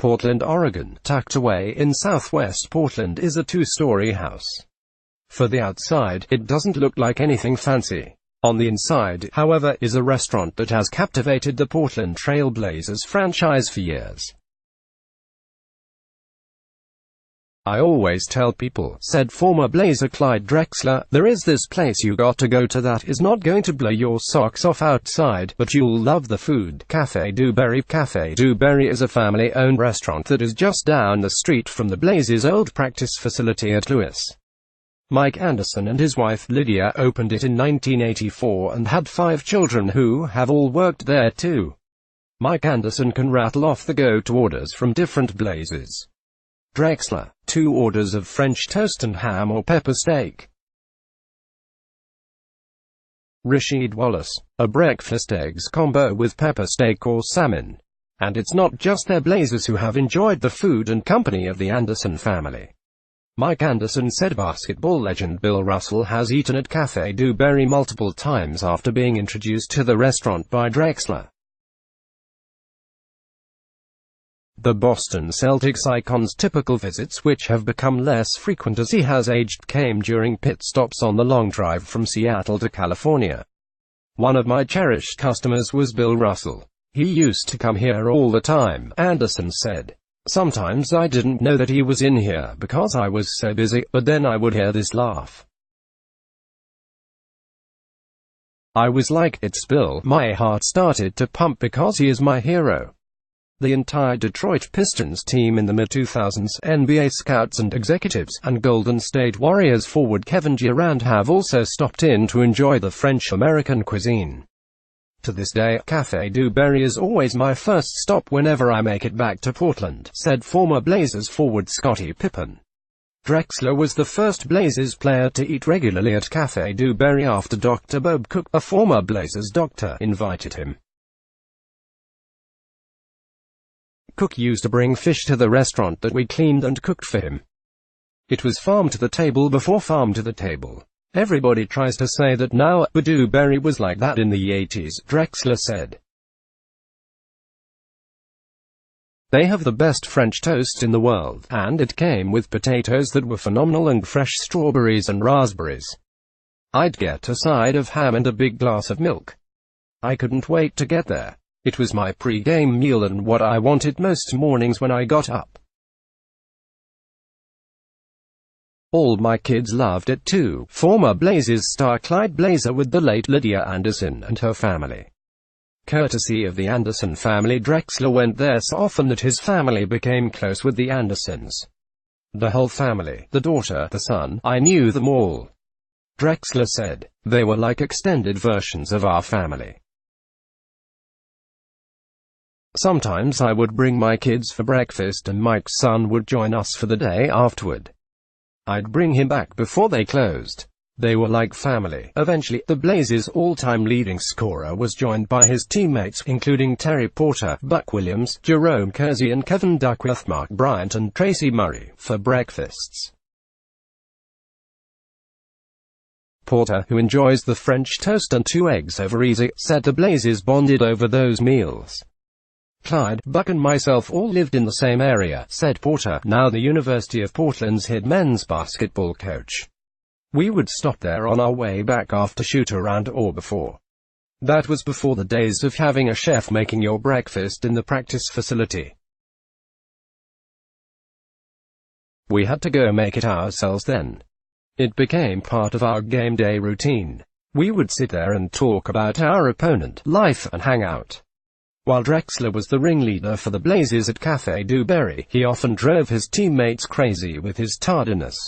Portland, Oregon. Tucked away in southwest Portland is a two-story house. For the outside, it doesn't look like anything fancy. On the inside, however, is a restaurant that has captivated the Portland Trail Blazers franchise for years. "I always tell people," said former Blazer Clyde Drexler, "there is this place you got to go to that is not going to blow your socks off outside, but you'll love the food." Cafe Dewberry. Cafe Dewberry is a family-owned restaurant that is just down the street from the Blazers' old practice facility at Lewis. Mike Anderson and his wife Lydia opened it in 1984 and had 5 children who have all worked there too. Mike Anderson can rattle off the go-to orders from different Blazers. Drexler: 2 orders of French toast and ham or pepper steak. Rasheed Wallace: a breakfast eggs combo with pepper steak or salmon. And it's not just their Blazers who have enjoyed the food and company of the Anderson family. Mike Anderson said basketball legend Bill Russell has eaten at Cafe Dewberry multiple times after being introduced to the restaurant by Drexler. The Boston Celtics icon's typical visits, which have become less frequent as he has aged, came during pit stops on the long drive from Seattle to California. "One of my cherished customers was Bill Russell. He used to come here all the time," Anderson said. "Sometimes I didn't know that he was in here because I was so busy, but then I would hear this laugh. I was like, it's Bill." My heart started to pump because he is my hero. The entire Detroit Pistons team in the mid-2000s, NBA scouts and executives, and Golden State Warriors forward Kevin Durant have also stopped in to enjoy the French-American cuisine. "To this day, Cafe Dewberry is always my first stop whenever I make it back to Portland," said former Blazers forward Scottie Pippen. Drexler was the first Blazers player to eat regularly at Cafe Dewberry after Dr. Bob Cook, a former Blazers doctor, invited him. "Cook used to bring fish to the restaurant that we cleaned and cooked for him. It was farm to the table before farm to the table. Everybody tries to say that now, but Dewberry was like that in the 80s, Drexler said. "They have the best French toast in the world, and it came with potatoes that were phenomenal and fresh strawberries and raspberries. I'd get a side of ham and a big glass of milk. I couldn't wait to get there. It was my pre-game meal and what I wanted most mornings when I got up. All my kids loved it too." Former Blazers star Clyde Blazer with the late Lydia Anderson and her family. Courtesy of the Anderson family, Drexler went there so often that his family became close with the Andersons. "The whole family, the daughter, the son, I knew them all," Drexler said. "They were like extended versions of our family. Sometimes I would bring my kids for breakfast and Mike's son would join us for the day afterward. I'd bring him back before they closed. They were like family." Eventually, the Blazers' all-time leading scorer was joined by his teammates, including Terry Porter, Buck Williams, Jerome Kersey and Kevin Duckworth, Mark Bryant and Tracy Murray, for breakfasts. Porter, who enjoys the French toast and 2 eggs over easy, said the Blazers bonded over those meals. "Clyde, Buck and myself all lived in the same area," said Porter, now the University of Portland's head men's basketball coach. "We would stop there on our way back after shoot-around or before. That was before the days of having a chef making your breakfast in the practice facility. We had to go make it ourselves then. It became part of our game day routine. We would sit there and talk about our opponent, life, and hang out." While Drexler was the ringleader for the Blazers at Cafe Dewberry, he often drove his teammates crazy with his tardiness.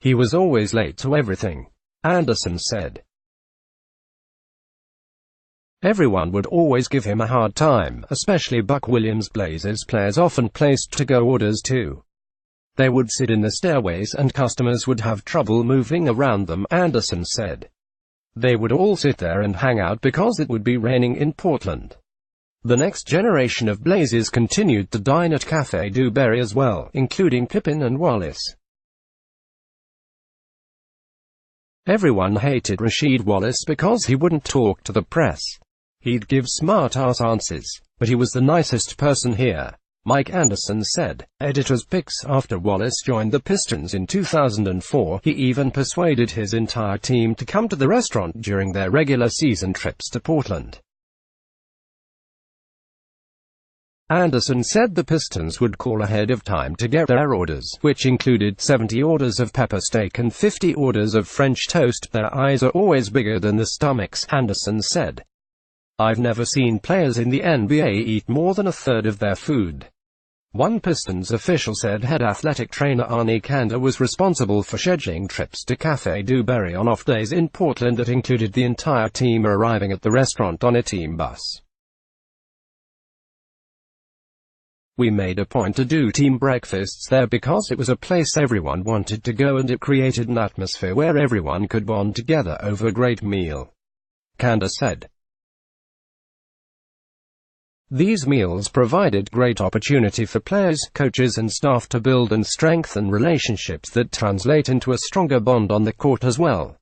"He was always late to everything," Anderson said. "Everyone would always give him a hard time, especially Buck Williams." Blazers players often placed to-go orders too. "They would sit in the stairways and customers would have trouble moving around them," Anderson said. "They would all sit there and hang out because it would be raining in Portland." The next generation of Blazers continued to dine at Cafe Dewberry as well, including Pippen and Wallace. Everyone hated Rasheed Wallace because he wouldn't talk to the press. He'd give smart-ass answers, but he was the nicest person here. Mike Anderson said. Editor's picks. After Wallace joined the Pistons in 2004, he even persuaded his entire team to come to the restaurant during their regular season trips to Portland. Anderson said the Pistons would call ahead of time to get their orders, which included 70 orders of pepper steak and 50 orders of French toast. Their eyes are always bigger than the stomachs, Anderson said. I've never seen players in the NBA eat more than a third of their food. One Pistons official said head athletic trainer Arnie Kander was responsible for scheduling trips to Café du Berry on off days in Portland that included the entire team arriving at the restaurant on a team bus. We made a point to do team breakfasts there because it was a place everyone wanted to go and it created an atmosphere where everyone could bond together over a great meal, Kander said. These meals provided great opportunity for players, coaches and staff to build and strengthen relationships that translate into a stronger bond on the court as well.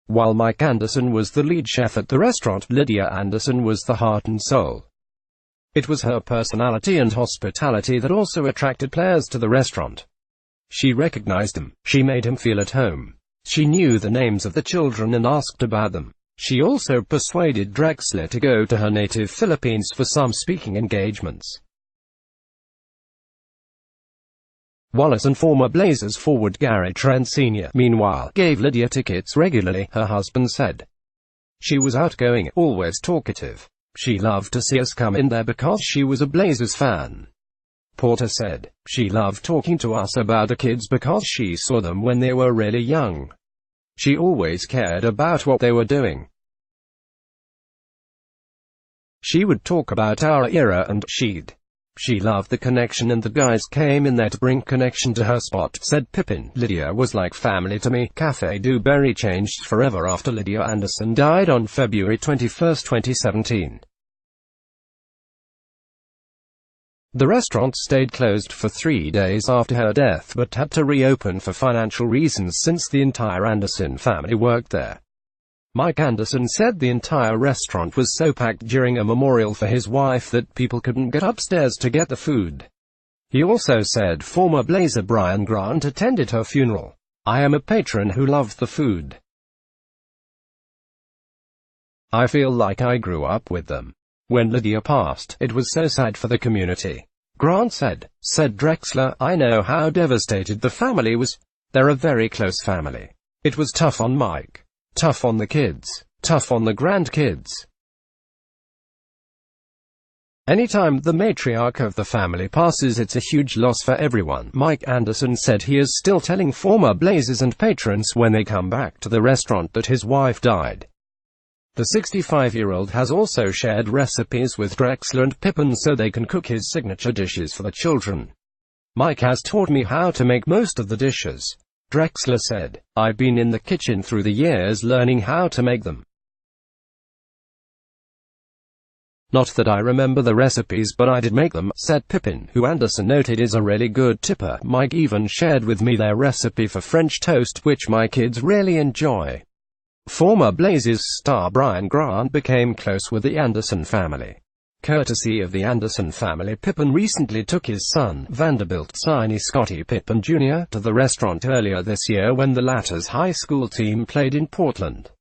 While Mike Anderson was the lead chef at the restaurant, Lydia Anderson was the heart and soul. It was her personality and hospitality that also attracted players to the restaurant. She recognized them. She made him feel at home. She knew the names of the children and asked about them. She also persuaded Drexler to go to her native Philippines for some speaking engagements. Wallace and former Blazers forward Gary Trent Sr., meanwhile, gave Lydia tickets regularly, her husband said. She was outgoing, always talkative. She loved to see us come in there because she was a Blazers fan. Porter said. She loved talking to us about the kids because she saw them when they were really young. She always cared about what they were doing. She would talk about our era and she loved the connection and the guys came in there to bring connection to her spot, said Pippen. Lydia was like family to me. Café du Berry changed forever after Lydia Anderson died on February 21, 2017. The restaurant stayed closed for 3 days after her death but had to reopen for financial reasons since the entire Anderson family worked there. Mike Anderson said the entire restaurant was so packed during a memorial for his wife that people couldn't get upstairs to get the food. He also said former Blazer Brian Grant attended her funeral. I am a patron who loved the food. I feel like I grew up with them. When Lydia passed, it was so sad for the community. Grant said. Said Drexler, I know how devastated the family was. They're a very close family. It was tough on Mike. Tough on the kids. Tough on the grandkids. Anytime the matriarch of the family passes, it's a huge loss for everyone. Mike Anderson said he is still telling former Blazers and patrons when they come back to the restaurant that his wife died. The 65-year-old has also shared recipes with Drexler and Pippen so they can cook his signature dishes for the children. Mike has taught me how to make most of the dishes, Drexler said. I've been in the kitchen through the years learning how to make them. Not that I remember the recipes but I did make them, said Pippen, who Anderson noted is a really good tipper. Mike even shared with me their recipe for French toast, which my kids really enjoy. Former Blazers star Brian Grant became close with the Anderson family. Courtesy of the Anderson family, Pippen recently took his son, Vanderbilt signee Scottie Pippen Jr., to the restaurant earlier this year when the latter's high school team played in Portland.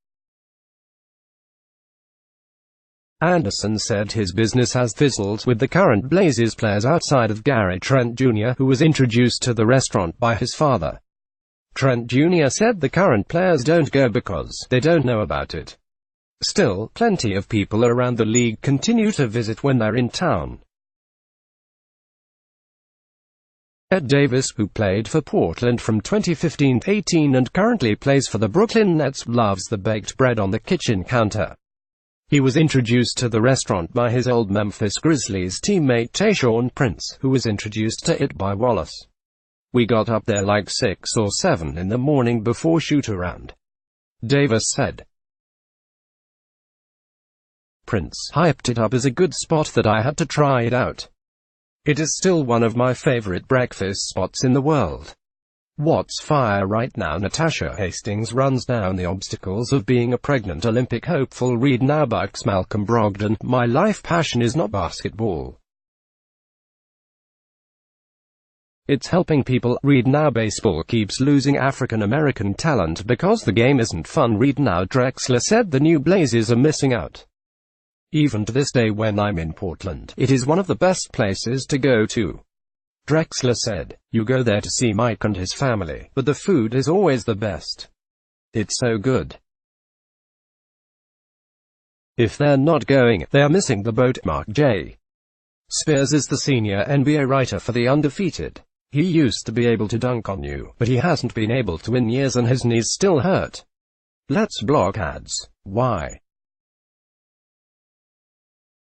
Anderson said his business has fizzled with the current Blazers players outside of Gary Trent Jr., who was introduced to the restaurant by his father. Trent Jr. said the current players don't go because they don't know about it. Still, plenty of people around the league continue to visit when they're in town. Ed Davis, who played for Portland from 2015-18 and currently plays for the Brooklyn Nets, loves the baked bread on the kitchen counter. He was introduced to the restaurant by his old Memphis Grizzlies teammate Tayshaun Prince, who was introduced to it by Wallace. We got up there like 6 or 7 in the morning before shoot-around, Davis said. Prince hyped it up as a good spot that I had to try it out. It is still one of my favorite breakfast spots in the world. What's fire right now? Natasha Hastings runs down the obstacles of being a pregnant Olympic hopeful. Reed Naubuck's Malcolm Brogdon, my life passion is not basketball. It's helping people read now. Baseball keeps losing African American talent because the game isn't fun. Read now. Drexler said the new Blazers are missing out. Even to this day when I'm in Portland, it is one of the best places to go to. Drexler said, you go there to see Mike and his family, but the food is always the best. It's so good. If they're not going, they are missing the boat. Mark J. Spears is the senior NBA writer for The Undefeated. He used to be able to dunk on you, but he hasn't been able to in years and his knees still hurt. Let's block ads. Why?